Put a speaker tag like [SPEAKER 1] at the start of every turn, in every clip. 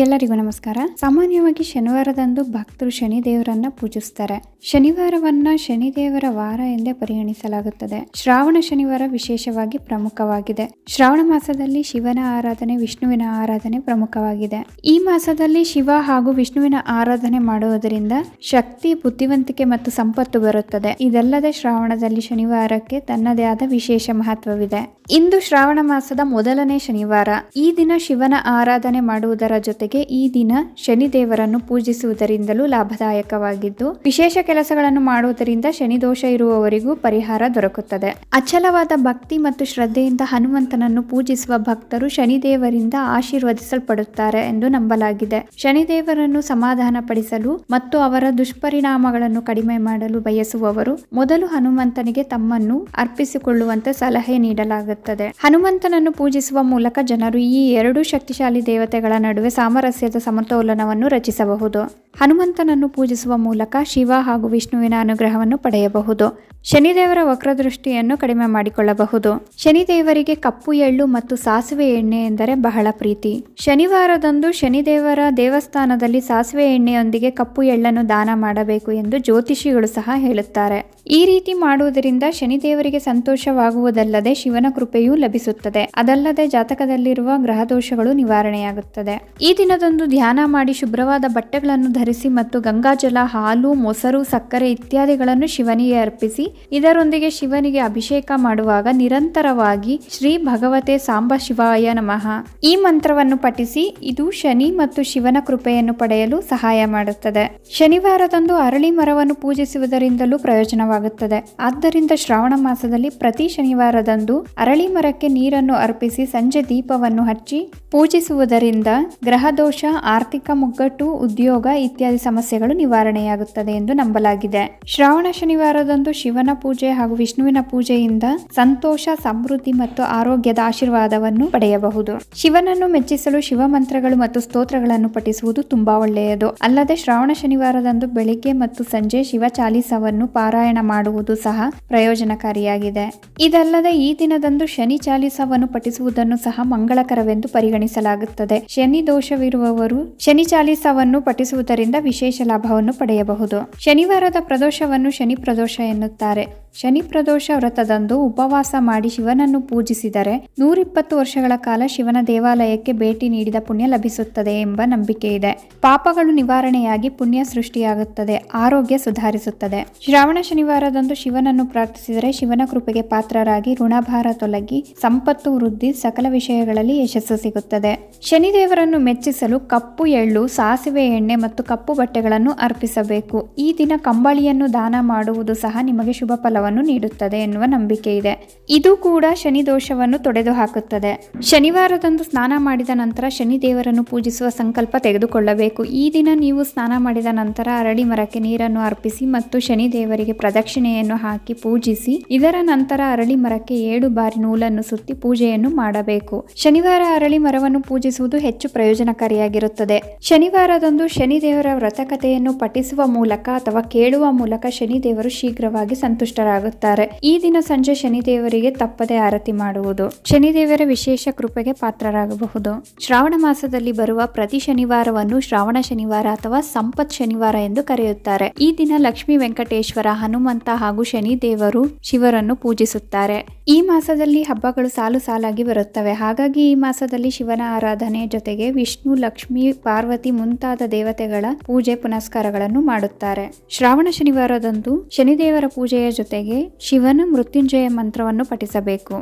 [SPEAKER 1] ಎಲ್ಲರಿಗೂ ನಮಸ್ಕಾರ. ಸಾಮಾನ್ಯವಾಗಿ ಶನಿವಾರದಂದು ಭಕ್ತರು ಶನಿ ದೇವರನ್ನ ಪೂಜಿಸ್ತಾರೆ. ಶನಿವಾರವನ್ನ ಶನಿದೇವರ ವಾರ ಎಂದೇ ಪರಿಗಣಿಸಲಾಗುತ್ತದೆ. ಶ್ರಾವಣ ಶನಿವಾರ ವಿಶೇಷವಾಗಿ ಪ್ರಮುಖವಾಗಿದೆ. ಶ್ರಾವಣ ಮಾಸದಲ್ಲಿ ಶಿವನ ಆರಾಧನೆ, ವಿಷ್ಣುವಿನ ಆರಾಧನೆ ಪ್ರಮುಖವಾಗಿದೆ. ಈ ಮಾಸದಲ್ಲಿ ಶಿವ ಹಾಗೂ ವಿಷ್ಣುವಿನ ಆರಾಧನೆ ಮಾಡುವುದರಿಂದ ಶಕ್ತಿ, ಬುದ್ಧಿವಂತಿಕೆ ಮತ್ತು ಸಂಪತ್ತು ಬರುತ್ತದೆ. ಇದಲ್ಲದೆ ಶ್ರಾವಣದಲ್ಲಿ ಶನಿವಾರಕ್ಕೆ ತನ್ನದೇ ಆದ ವಿಶೇಷ ಮಹತ್ವವಿದೆ. ಇಂದು ಶ್ರಾವಣ ಮಾಸದ ಮೊದಲನೇ ಶನಿವಾರ. ಈ ದಿನ ಶಿವನ ಆರಾಧನೆ ಮಾಡುವುದರ ಜೊತೆಗೆ ಈ ದಿನ ಶನಿದೇವರನ್ನು ಪೂಜಿಸುವುದರಿಂದಲೂ ಲಾಭದಾಯಕವಾಗಿದ್ದು, ವಿಶೇಷ ಕೆಲಸಗಳನ್ನು ಮಾಡುವುದರಿಂದ ಶನಿ ದೋಷ ಇರುವವರಿಗೂ ಪರಿಹಾರ ದೊರಕುತ್ತದೆ. ಅಚಲವಾದ ಭಕ್ತಿ ಮತ್ತು ಶ್ರದ್ಧೆಯಿಂದ ಹನುಮಂತನನ್ನು ಪೂಜಿಸುವ ಭಕ್ತರು ಶನಿದೇವರಿಂದ ಆಶೀರ್ವದಿಸಲ್ಪಡುತ್ತಾರೆ ಎಂದು ನಂಬಲಾಗಿದೆ. ಶನಿದೇವರನ್ನು ಸಮಾಧಾನ ಪಡಿಸಲು ಮತ್ತು ಅವರ ದುಷ್ಪರಿಣಾಮಗಳನ್ನು ಕಡಿಮೆ ಮಾಡಲು ಬಯಸುವವರು ಮೊದಲು ಹನುಮಂತನಿಗೆ ತಮ್ಮನ್ನು ಅರ್ಪಿಸಿಕೊಳ್ಳುವಂತೆ ಸಲಹೆ ನೀಡಲಾಗುತ್ತದೆ. ಹನುಮಂತನನ್ನು ಪೂಜಿಸುವ ಮೂಲಕ ಜನರು ಈ ಎರಡು ಶಕ್ತಿಶಾಲಿ ದೇವತೆಗಳ ನಡುವೆ ಸಾಮರಸ್ಯದ ಸಮತೋಲನವನ್ನು ರಚಿಸಬಹುದು. ಹನುಮಂತನನ್ನು ಪೂಜಿಸುವ ಮೂಲಕ ಶಿವ ಹಾಗೂ ವಿಷ್ಣುವಿನ ಅನುಗ್ರಹವನ್ನು ಪಡೆಯಬಹುದು. ಶನಿದೇವರ ವಕ್ರದೃಷ್ಟಿಯನ್ನು ಕಡಿಮೆ ಮಾಡಿಕೊಳ್ಳಬಹುದು. ಶನಿದೇವರಿಗೆ ಕಪ್ಪು ಎಳ್ಳು ಮತ್ತು ಸಾಸಿವೆ ಎಣ್ಣೆ ಎಂದರೆ ಬಹಳ ಪ್ರೀತಿ. ಶನಿವಾರದಂದು ಶನಿದೇವರ ದೇವಸ್ಥಾನದಲ್ಲಿ ಸಾಸಿವೆ ಎಣ್ಣೆಯೊಂದಿಗೆ ಕಪ್ಪು ಎಳ್ಳನ್ನು ದಾನ ಮಾಡಬೇಕು ಎಂದು ಜ್ಯೋತಿಷಿಗಳು ಸಹ ಹೇಳುತ್ತಾರೆ. ಈ ರೀತಿ ಮಾಡುವುದರಿಂದ ಶನಿದೇವರಿಗೆ ಸಂತೋಷವಾಗುವುದಲ್ಲದೆ ಶಿವನ ಕೃಪೆಯೂ ಲಭಿಸುತ್ತದೆ. ಅದಲ್ಲದೆ ಜಾತಕದಲ್ಲಿರುವ ಗ್ರಹ ದೋಷಗಳು ನಿವಾರಣೆಯಾಗುತ್ತದೆ. ಈ ದಿನದಂದು ಧ್ಯಾನ ಮಾಡಿ ಶುಭ್ರವಾದ ಬಟ್ಟೆಗಳನ್ನು ಧರಿಸಿ ಮತ್ತು ಗಂಗಾಜಲ, ಹಾಲು, ಮೊಸರು, ಸಕ್ಕರೆ ಇತ್ಯಾದಿಗಳನ್ನು ಶಿವನಿಗೆ ಅರ್ಪಿಸಿ ಇದರೊಂದಿಗೆ ಶಿವನಿಗೆ ಅಭಿಷೇಕ ಮಾಡುವಾಗ ನಿರಂತರವಾಗಿ ಶ್ರೀ ಭಗವತೆ ಸಾಂಬ ಶಿವಾಯ ನಮಃ ಈ ಮಂತ್ರವನ್ನು ಪಠಿಸಿ. ಇದು ಶನಿ ಮತ್ತು ಶಿವನ ಕೃಪೆಯನ್ನು ಪಡೆಯಲು ಸಹಾಯ ಮಾಡುತ್ತದೆ. ಶನಿವಾರದಂದು ಅರಳಿ ಮರವನ್ನು ಪೂಜಿಸುವುದರಿಂದಲೂ ಪ್ರಯೋಜನವಾಗುತ್ತದೆ. ಆದ್ದರಿಂದ ಶ್ರಾವಣ ಮಾಸದಲ್ಲಿ ಪ್ರತಿ ಶನಿವಾರದಂದು ಅರಳಿ ಮರಕ್ಕೆ ನೀರನ್ನು ಅರ್ಪಿಸಿ ಸಂಜೆ ದೀಪವನ್ನು ಹಚ್ಚಿ ಪೂಜಿಸುವುದರಿಂದ ಗ್ರಹದೋಷ, ಆರ್ಥಿಕ ಮುಗ್ಗಟ್ಟು, ಉದ್ಯೋಗ ಇತ್ಯಾದಿ ಸಮಸ್ಯೆಗಳು ನಿವಾರಣೆಯಾಗುತ್ತದೆ ಎಂದು ನಂಬಲಾಗಿದೆ. ಶ್ರಾವಣ ಶನಿವಾರದಂದು ಶಿವನ ಪೂಜೆ ಹಾಗೂ ವಿಷ್ಣುವಿನ ಪೂಜೆಯಿಂದ ಸಂತೋಷ, ಸಮೃದ್ಧಿ ಮತ್ತು ಆರೋಗ್ಯದ ಆಶೀರ್ವಾದವನ್ನು ಪಡೆಯಬಹುದು. ಶಿವನನ್ನು ಮೆಚ್ಚಿಸಲು ಶಿವ ಮಂತ್ರಗಳು ಮತ್ತು ಸ್ತೋತ್ರಗಳನ್ನು ಪಠಿಸುವುದು ತುಂಬಾ ಒಳ್ಳೆಯದು. ಅಲ್ಲದೆ ಶ್ರಾವಣ ಶನಿವಾರದಂದು ಬೆಳಿಗ್ಗೆ ಮತ್ತು ಸಂಜೆ ಶಿವ ಚಾಲಿಸವನ್ನು ಪಾರಾಯಣ ಮಾಡುವುದು ಸಹ ಪ್ರಯೋಜನಕಾರಿಯಾಗಿದೆ. ಇದಲ್ಲದೆ ಈ ದಿನದಂದು ಶನಿ ಚಾಲಿಸವನ್ನು ಪಠಿಸುವುದನ್ನು ಸಹ ಮಂಗಳಕರವೆಂದು ಪರಿಗಣಿಸಲಾಗುತ್ತದೆ. ಶನಿ ದೋಷವಿರುವವರು ಶನಿ ಚಾಲಿಸವನ್ನು ಪಠಿಸುವುದರಿಂದ ವಿಶೇಷ ಲಾಭವನ್ನು ಪಡೆಯಬಹುದು. ಶನಿವಾರದ ಪ್ರದೋಷವನ್ನು ಶನಿ ಪ್ರದೋಷ ಎನ್ನುತ್ತಾರೆ. ಶನಿ ಪ್ರದೋಷ ವ್ರತದಂದು ಉಪವಾಸ ಮಾಡಿ ಶಿವನನ್ನು ಪೂಜಿಸಿದರೆ 120 ವರ್ಷಗಳ ಕಾಲ ಶಿವನ ದೇವಾಲಯಕ್ಕೆ ಭೇಟಿ ನೀಡಿದ ಪುಣ್ಯ ಲಭಿಸುತ್ತದೆ ಎಂಬ ನಂಬಿಕೆ ಇದೆ. ಪಾಪಗಳು ನಿವಾರಣೆಯಾಗಿ ಪುಣ್ಯ ಸೃಷ್ಟಿಯಾಗುತ್ತದೆ, ಆರೋಗ್ಯ ಸುಧಾರಿಸುತ್ತದೆ. ಶ್ರಾವಣ ಶನಿವಾರದಂದು ಶಿವನನ್ನು ಪ್ರಾರ್ಥಿಸಿದರೆ ಶಿವನ ಕೃಪೆಗೆ ಪಾತ್ರರಾಗಿ ಋಣಭಾರ ತೊಲಗಿ ಸಂಪತ್ತು ವೃದ್ಧಿ, ಸಕಲ ವಿಷಯಗಳಲ್ಲಿ ಯಶಸ್ಸು ಸಿಗುತ್ತದೆ. ಶನಿದೇವರನ್ನು ಮೆಚ್ಚಿಸಲು ಕಪ್ಪು ಎಳ್ಳು, ಸಾಸಿವೆ ಎಣ್ಣೆ ಮತ್ತು ಕಪ್ಪು ಬಟ್ಟೆಗಳನ್ನು ಅರ್ಪಿಸಬೇಕು. ಈ ದಿನ ಕಂಬಳಿಯನ್ನು ದಾನ ಮಾಡುವುದು ಸಹ ನಿಮಗೆ ಶುಭ ಫಲವನ್ನು ನೀಡುತ್ತದೆ ಎನ್ನುವ ನಂಬಿಕೆ ಇದೆ. ಇದು ಕೂಡ ಶನಿ ದೋಷವನ್ನು ತೊಡೆದು ಹಾಕುತ್ತದೆ. ಶನಿವಾರದಂದು ಸ್ನಾನ ಮಾಡಿದ ನಂತರ ಶನಿ ದೇವರನ್ನು ಪೂಜಿಸುವ ಸಂಕಲ್ಪ ತೆಗೆದುಕೊಳ್ಳಬೇಕು. ಈ ದಿನ ನೀವು ಸ್ನಾನ ಮಾಡಿದ ನಂತರ ಅರಳಿ ಮರಕ್ಕೆ ನೀರನ್ನು ಅರ್ಪಿಸಿ ಮತ್ತು ಶನಿ ದೇವರಿಗೆ ಪ್ರದಕ್ಷಿಣೆಯನ್ನು ಹಾಕಿ ಪೂಜಿಸಿ. ಇದರ ನಂತರ ಅರಳಿ ಮರಕ್ಕೆ 7 ಬಾರಿ ನೂಲನ್ನು ಸುತ್ತಿ ಪೂಜೆಯನ್ನು ಮಾಡಬೇಕು. ಶನಿವಾರ ಅರಳಿ ಮರವನ್ನು ಪೂಜಿಸುವುದು ಹೆಚ್ಚು ಪ್ರಯೋಜನಕಾರಿಯಾಗಿರುತ್ತದೆ. ಶನಿವಾರದಂದು ಶನಿ ದೇವರ ವ್ರತಕಥೆಯನ್ನು ಪಠಿಸುವ ಮೂಲಕ ಅಥವಾ ಕೇಳುವ ಮೂಲಕ ಶನಿ ದೇವರು ಶೀಘ್ರವಾಗಿ ಸಂತುಷ್ಟರಾಗುತ್ತಾರೆ. ಈ ದಿನ ಸಂಜೆ ಶನಿದೇವರಿಗೆ ತಪ್ಪದೆ ಆರತಿ ಮಾಡುವುದು ಶನಿದೇವರ ವಿಶೇಷ ಕೃಪೆಗೆ ಪಾತ್ರರಾಗಬಹುದು. ಶ್ರಾವಣ ಮಾಸದಲ್ಲಿ ಬರುವ ಪ್ರತಿ ಶನಿವಾರವನ್ನು ಶ್ರಾವಣ ಶನಿವಾರ ಅಥವಾ ಸಂಪತ್ ಶನಿವಾರ ಎಂದು ಕರೆಯುತ್ತಾರೆ. ಈ ದಿನ ಲಕ್ಷ್ಮೀ ವೆಂಕಟೇಶ್ವರ, ಹನುಮಂತ ಹಾಗೂ ಶನಿದೇವರು ಶಿವರನ್ನು ಪೂಜಿಸುತ್ತಾರೆ. ಈ ಮಾಸದಲ್ಲಿ ಹಬ್ಬಗಳು ಸಾಲು ಸಾಲಾಗಿ ಬರುತ್ತವೆ. ಹಾಗಾಗಿ ಈ ಮಾಸದಲ್ಲಿ ಶಿವನ ಆರಾಧನೆ ಜೊತೆಗೆ ವಿಷ್ಣು, ಲಕ್ಷ್ಮಿ, ಪಾರ್ವತಿ ಮುಂತಾದ ದೇವತೆಗಳ ಪೂಜೆ ಪುನಸ್ಕಾರಗಳನ್ನು ಮಾಡುತ್ತಾರೆ. ಶ್ರಾವಣ ಶನಿವಾರದಂದು ಶನಿದೇವರ ಪೂಜೆಯ ಜೊತೆಗೆ ಶಿವನ ಮೃತ್ಯುಂಜಯ ಮಂತ್ರವನ್ನು ಪಠಿಸಬೇಕು.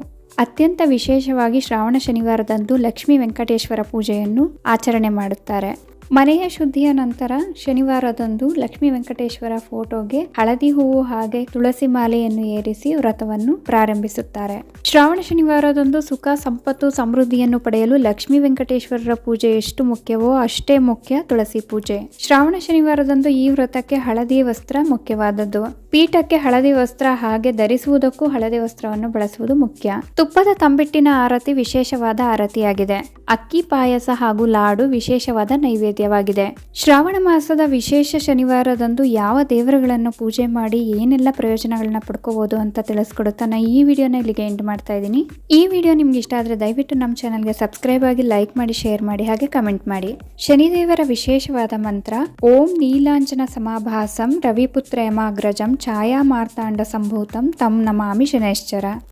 [SPEAKER 1] ಅತ್ಯಂತ ವಿಶೇಷವಾಗಿ ಶ್ರಾವಣ ಶನಿವಾರದಂದು ಲಕ್ಷ್ಮೀ ವೆಂಕಟೇಶ್ವರ ಪೂಜೆಯನ್ನು ಆಚರಣೆ ಮಾಡುತ್ತಾರೆ. ಮನೆಯ ಶುದ್ಧಿಯ ನಂತರ ಶನಿವಾರದಂದು ಲಕ್ಷ್ಮೀ ವೆಂಕಟೇಶ್ವರ ಫೋಟೋಗೆ ಹಳದಿ ಹೂವು ಹಾಗೆ ತುಳಸಿ ಮಾಲೆಯನ್ನು ಏರಿಸಿ ವ್ರತವನ್ನು ಪ್ರಾರಂಭಿಸುತ್ತಾರೆ. ಶ್ರಾವಣ ಶನಿವಾರದಂದು ಸುಖ, ಸಂಪತ್ತು, ಸಮೃದ್ಧಿಯನ್ನು ಪಡೆಯಲು ಲಕ್ಷ್ಮೀ ವೆಂಕಟೇಶ್ವರರ ಪೂಜೆ ಎಷ್ಟು ಮುಖ್ಯವೋ ಅಷ್ಟೇ ಮುಖ್ಯ ತುಳಸಿ ಪೂಜೆ. ಶ್ರಾವಣ ಶನಿವಾರದಂದು ಈ ವ್ರತಕ್ಕೆ ಹಳದಿ ವಸ್ತ್ರ ಮುಖ್ಯವಾದದ್ದು. ಪೀಠಕ್ಕೆ ಹಳದಿ ವಸ್ತ್ರ ಹಾಗೆ ಧರಿಸುವುದಕ್ಕೂ ಹಳದಿ ವಸ್ತ್ರವನ್ನು ಬಳಸುವುದು ಮುಖ್ಯ. ತುಪ್ಪದ ತಂಬಿಟ್ಟಿನ ಆರತಿ ವಿಶೇಷವಾದ ಆರತಿಯಾಗಿದೆ. ಅಕ್ಕಿ ಪಾಯಸ ಹಾಗೂ ಲಾಡು ವಿಶೇಷವಾದ ನೈವೇದ್ಯವಾಗಿದೆ. ಶ್ರಾವಣ ಮಾಸದ ವಿಶೇಷ ಶನಿವಾರದಂದು ಯಾವ ದೇವರುಗಳನ್ನು ಪೂಜೆ ಮಾಡಿ ಏನೆಲ್ಲ ಪ್ರಯೋಜನಗಳನ್ನ ಪಡ್ಕೋಬಹುದು ಅಂತ ತಿಳಿಸ್ಕೊಡುತ್ತಾ ನಾನು ಈ ವಿಡಿಯೋನ ಇಲ್ಲಿಗೆ ಎಂಡ್ ಮಾಡ್ತಾ ಇದ್ದೀನಿ. ಈ ವಿಡಿಯೋ ನಿಮ್ಗೆ ಇಷ್ಟ ಆದ್ರೆ ದಯವಿಟ್ಟು ನಮ್ಮ ಚಾನಲ್ಗೆ ಸಬ್ಸ್ಕ್ರೈಬ್ ಆಗಿ, ಲೈಕ್ ಮಾಡಿ, ಶೇರ್ ಮಾಡಿ, ಹಾಗೆ ಕಮೆಂಟ್ ಮಾಡಿ. ಶನಿದೇವರ ವಿಶೇಷವಾದ ಮಂತ್ರ ಓಂ ನೀಲಾಂಜನ ಸಮಾಭಾಸಂ ರವಿಪುತ್ರ ಯಮಾಗ್ರಜಂ ಛಾಯಾ ಮಾರ್ತಾಂಡ ಸಂಭೂತಂ ತಂ ನಮಾಮಿ ಶನೈಶ್ಚರ.